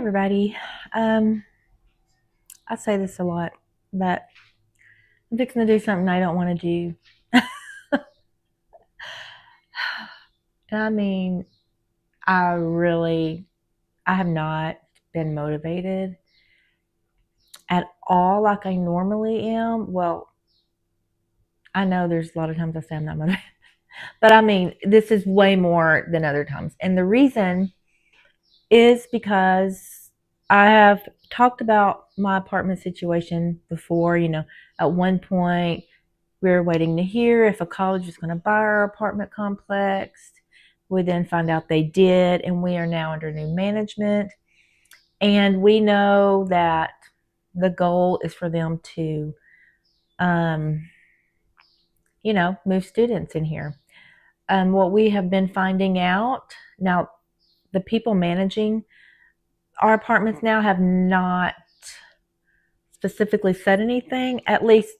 everybody. I say this a lot, but I'm fixing to do something I don't want to do. I mean, I have not been motivated at all like I normally am. Well, I know there's a lot of times I say I'm not motivated, but I mean, this is way more than other times. And the reason is because I have talked about my apartment situation before. At one point, we were waiting to hear if a college was going to buy our apartment complex. We then find out they did, and we are now under new management. And we know that the goal is for them to, move students in here. What we have been finding out now, the people managing our apartments now have not specifically said anything. At least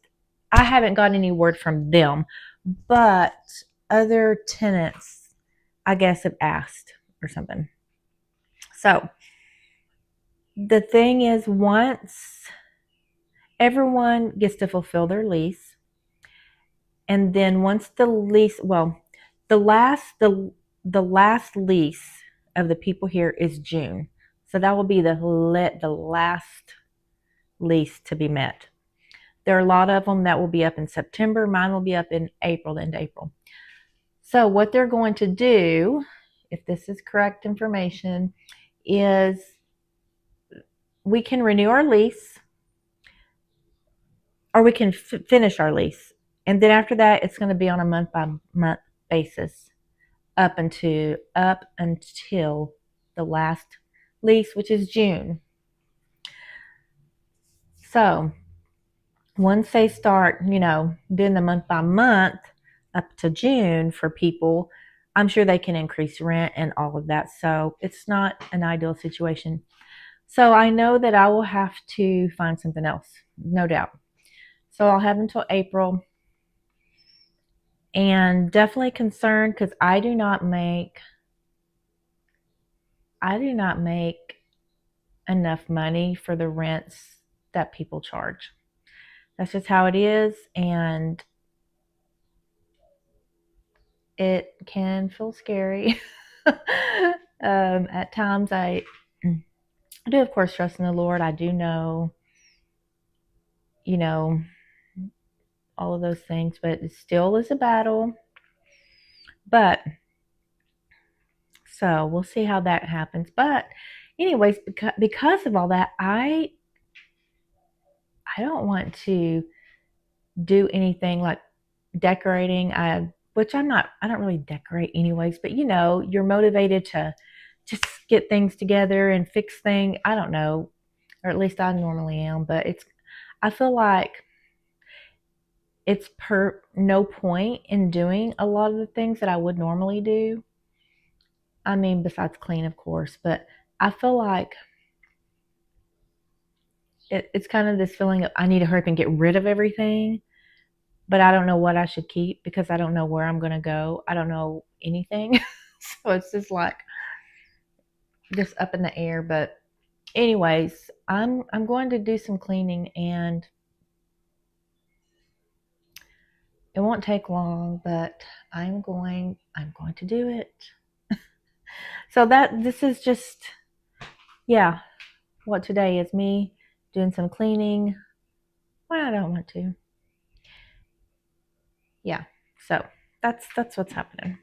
I haven't gotten any word from them, but other tenants, I guess, have asked or something. So the thing is, once everyone gets to fulfill their lease, and then once the lease, the last lease of the people here is June, so that will be the last lease to be met. There are a lot of them that will be up in September. Mine will be up in April, the end of April. So what they're going to do, if this is correct information, is we can renew our lease, or we can finish our lease. And then after that, it's going to be on a month-by-month basis up until the last lease, which is June. So once they start, doing the month-by-month up to June for people, I'm sure they can increase rent and all of that. So it's not an ideal situation. So I know that I will have to find something else, no doubt. So I'll have until April. And definitely concerned because I do not make enough money for the rents that people charge. That's just how it is, and it can feel scary. At times I do, of course, trust in the Lord. I do know, all of those things, but it still is a battle. But so we'll see how that happens. But anyways, because of all that, I don't want to do anything like decorating. Which I don't really decorate anyways, but you're motivated to just get things together and fix things. I don't know, or at least I normally am, but I feel like it's no point in doing a lot of the things that I would normally do. I mean, besides clean, of course, but I feel like it's kind of this feeling of I need to hurry up and get rid of everything, but I don't know what I should keep because I don't know where I'm going to go. I don't know anything. So it's just like just up in the air. But anyways, I'm going to do some cleaning, and it won't take long, but I'm going to do it. So this is just, what today is, me doing some cleaning. Well, I don't want to. Yeah, so that's what's happening.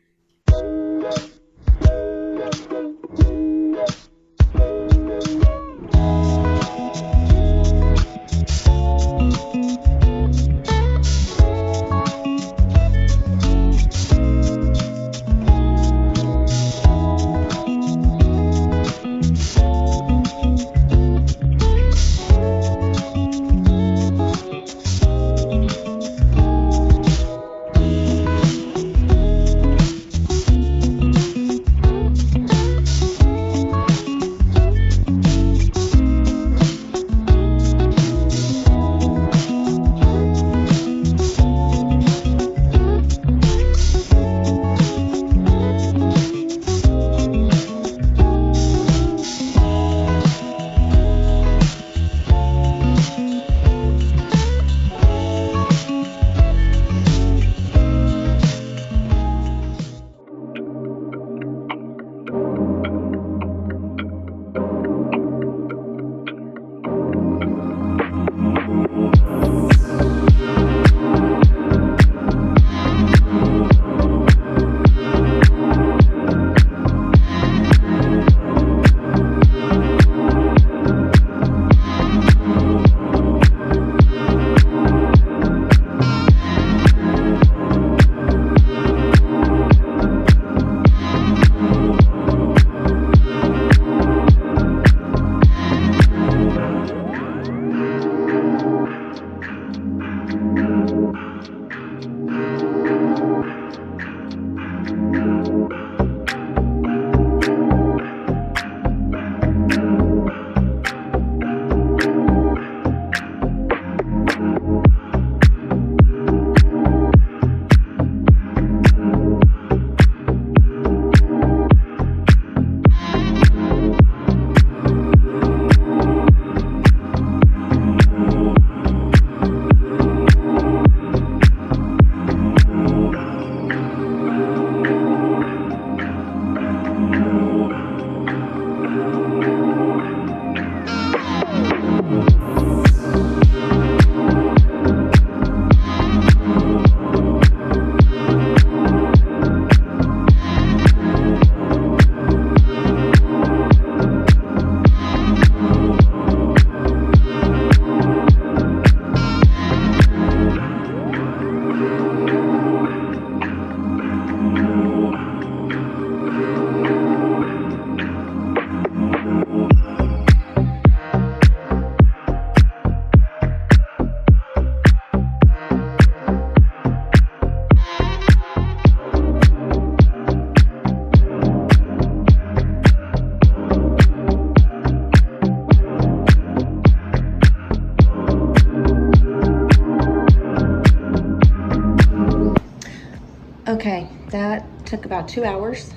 Okay, that took about 2 hours,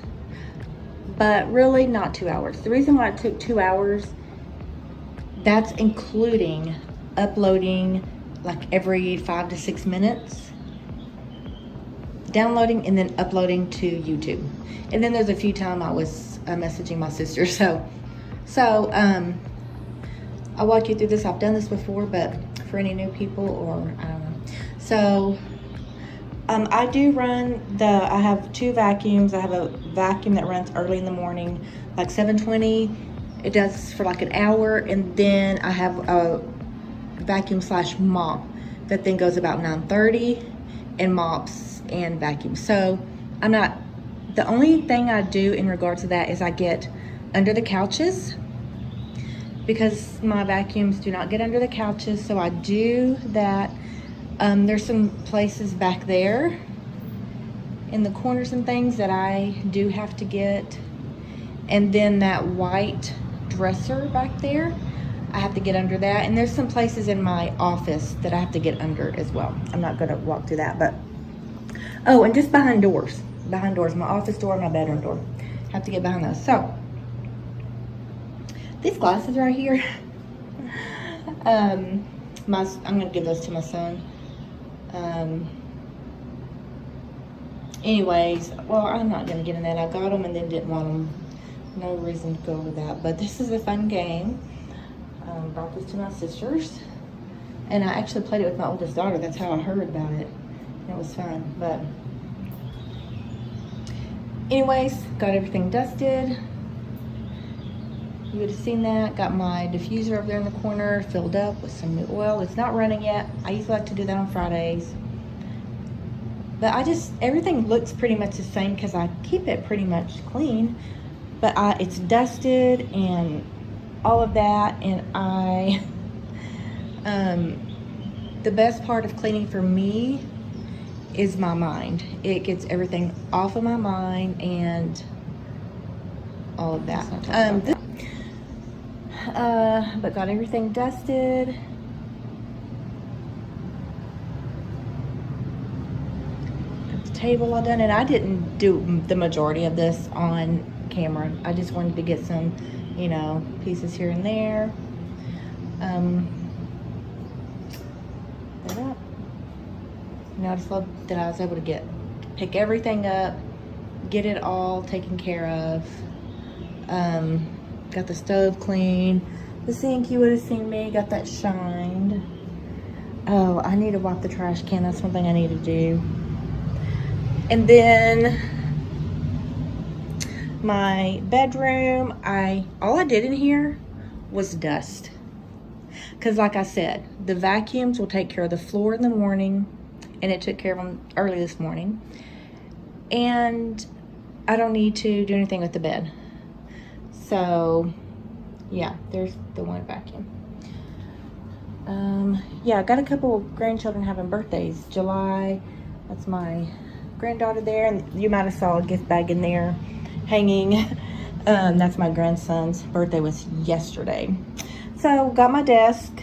but really not 2 hours. The reason why it took 2 hours, that's including uploading like every 5 to 6 minutes, downloading and then uploading to YouTube. And then there's a few times I was messaging my sister. So I'll walk you through this. I've done this before, but for any new people, or I don't know. So I do run I have 2 vacuums. I have a vacuum that runs early in the morning, like 7:20. It does for like an hour, and then I have a vacuum / mop that then goes about 9:30 and mops and vacuums. So the only thing I do in regards to that is I get under the couches, because my vacuums do not get under the couches. So I do that. There's some places back there in the corners and things that I do have to get. And then that white dresser back there, I have to get under that. And there's some places in my office that I have to get under as well. I'm not gonna walk through that, but, oh, and just behind doors, my office door, my bedroom door. Have to get behind those. So, these glasses right here, I'm gonna give those to my son. Anyways, well, I'm not gonna get in that. I got them and then didn't want them. No reason to go over that, but this is a fun game. Brought this to my sisters, and I actually played it with my oldest daughter. That's how I heard about it. It was fun. But anyways, got everything dusted. You would have seen that. Got my diffuser over there in the corner filled up with some new oil. It's not running yet. I usually like to do that on Fridays. But everything looks pretty much the same because I keep it pretty much clean. But it's dusted and all of that. And the best part of cleaning for me is my mind. It gets everything off of my mind and all of that. But got everything dusted. Got the table all done, and I didn't do the majority of this on camera. I just wanted to get some, pieces here and there. I just love that I was able to pick everything up, get it all taken care of. Got the stove clean. The sink, you would have seen me, got that shined. Oh, I need to wipe the trash can. That's one thing I need to do. And then my bedroom, all I did in here was dust. Because like I said, the vacuums will take care of the floor in the morning, and it took care of them early this morning. And I don't need to do anything with the bed. So, yeah, there's the one vacuum. Yeah, I got a couple of grandchildren having birthdays. July, that's my granddaughter there, and you might have saw a gift bag in there hanging. That's my grandson's birthday was yesterday. So, got my desk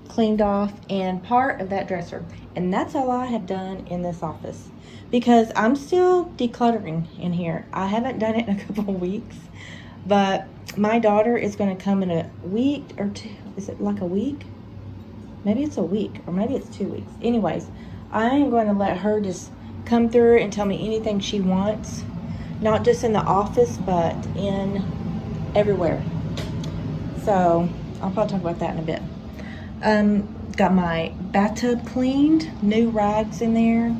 cleaned off and part of that dresser. And that's all I have done in this office, because I'm still decluttering in here. I haven't done it in a couple of weeks, but my daughter is going to come in a week or two. Is it like a week? Maybe it's a week, or maybe it's 2 weeks. Anyways, I am going to let her just come through and tell me anything she wants, not just in the office, but in everywhere. So I'll probably talk about that in a bit. Got my bathtub cleaned, new rags in there.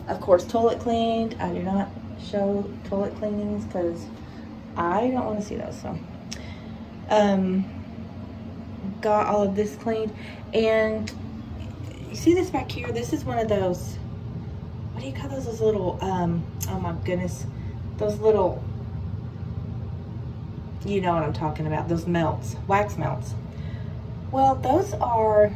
Of course, toilet cleaned. I do not show toilet cleanings because I don't want to see those. So, got all of this cleaned, and you see this back here? This is one of those. What do you call those? Those little. Oh my goodness, those little. You know what I'm talking about? Those melts, wax melts. Well, those are.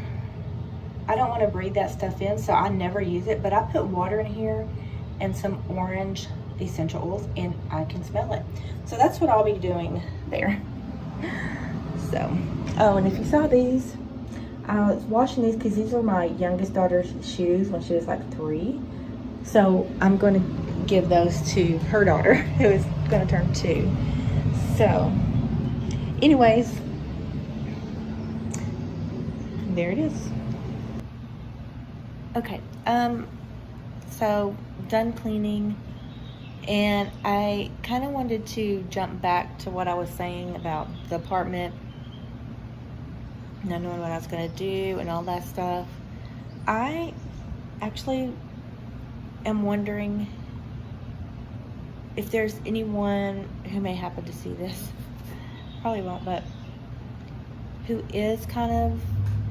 I don't want to breathe that stuff in, so I never use it, but I put water in here and some orange essential oils, and I can smell it. So that's what I'll be doing there. So, oh, and if you saw these, I was washing these because these were my youngest daughter's shoes when she was like 3. So I'm going to give those to her daughter who is going to turn 2. So anyways, there it is. Okay, so done cleaning, and I kind of wanted to jump back to what I was saying about the apartment, not knowing what I was going to do and all that stuff. I actually am wondering if there's anyone who may happen to see this, probably won't, but who is kind of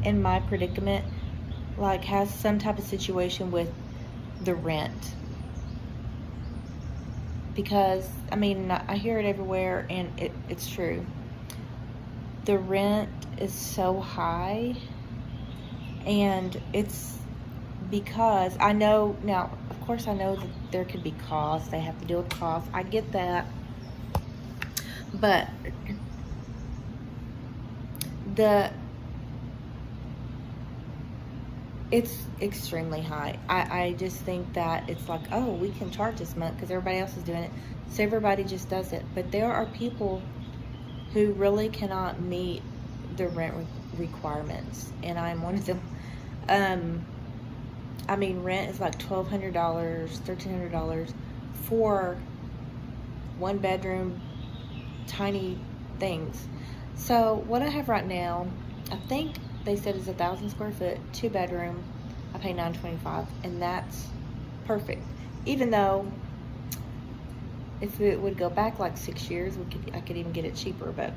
in my predicament, like has some type of situation with the rent. Because, I mean, I hear it everywhere, and it's true. The rent is so high, and it's because I know, now, of course, I know that there could be costs. They have to deal with costs. I get that. But it's extremely high. I just think that it's like, oh, we can charge this much because everybody else is doing it, so everybody just does it. But there are people who really cannot meet the rent requirements, and I'm one of them. I mean, rent is like $1,200, $1,300 for 1 bedroom, tiny things. So what I have right now, I think they said is 1,000 square foot, 2 bedroom. I pay $925, and that's perfect. Even though if it would go back like 6 years, I could even get it cheaper, but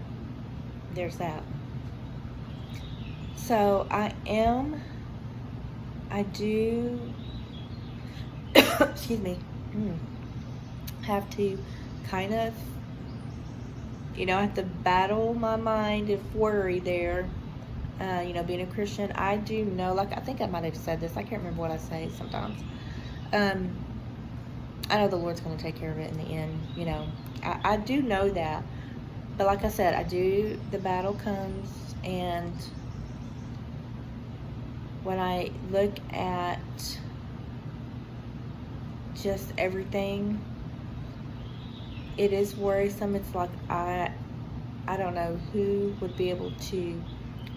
there's that. So I do, excuse me, have to kind of, I have to battle my mind of worry there. Being a Christian, I do know, like, I think I might have said this, I can't remember what I say sometimes. I know the Lord's going to take care of it in the end, I do know that. But like I said, the battle comes, and when I look at just everything, it is worrisome. It's like, I don't know who would be able to,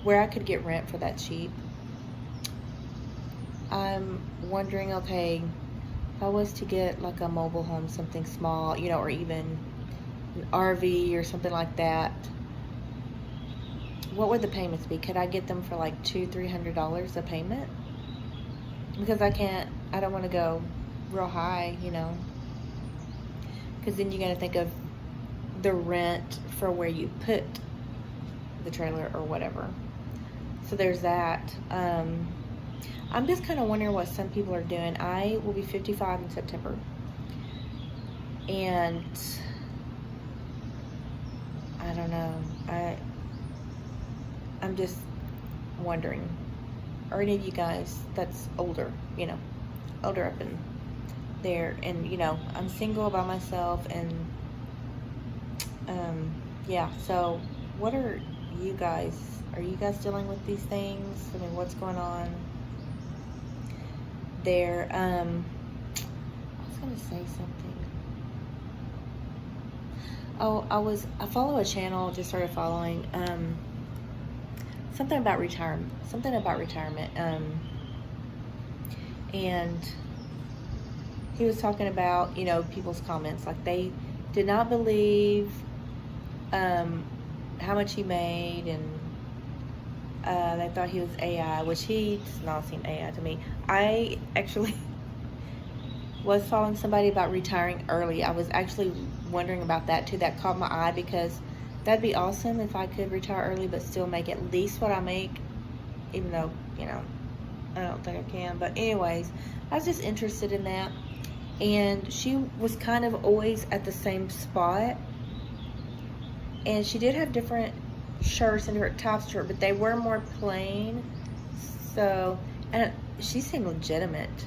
where I could get rent for that cheap. I'm wondering, okay, if I was to get like a mobile home, something small, or even an RV or something like that, what would the payments be? Could I get them for like $200-$300 a payment? Because I don't want to go real high, because then you're going to think of the rent for where you put the trailer or whatever. So there's that. I'm just kind of wondering what some people are doing. I will be 55 in September, and I don't know. I'm just wondering, are any of you guys that's older, older up in there, and I'm single by myself, and yeah, so what are you guys dealing with these things? I mean, what's going on there? I was gonna say something. Oh, I follow a channel, just started following, something about retirement, and he was talking about, people's comments, like they did not believe how much he made, and they thought he was AI, which he does not seem AI to me. I actually was following somebody about retiring early. I was actually wondering about that too. That caught my eye, because that'd be awesome if I could retire early but still make at least what I make, even though, I don't think I can. But anyways, I was just interested in that. And she was kind of always at the same spot. And she did have different shirts and different types of shirts, but they were more plain. So, and she seemed legitimate.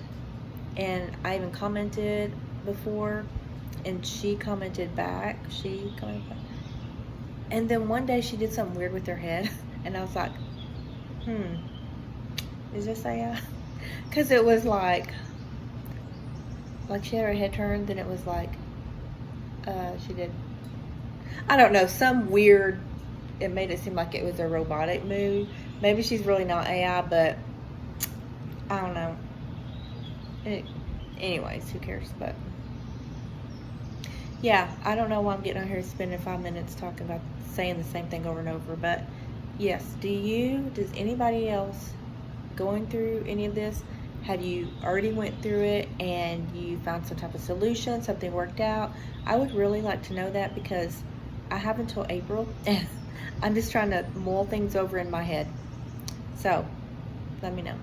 And I even commented before, and she commented back. And then one day she did something weird with her head, and I was like, Is this AI? Because it was like she had her head turned, then it was like, she did, I don't know, some weird, it made it seem like it was a robotic move. Maybe she's really not AI, but I don't know. Anyways, who cares? But yeah, I don't know why I'm getting on here spending 5 minutes talking about saying the same thing over and over. But yes, does anybody else going through any of this? Have you already went through it and you found some type of solution, something worked out? I would really like to know that, because I have until April and I'm just trying to mull things over in my head. So let me know.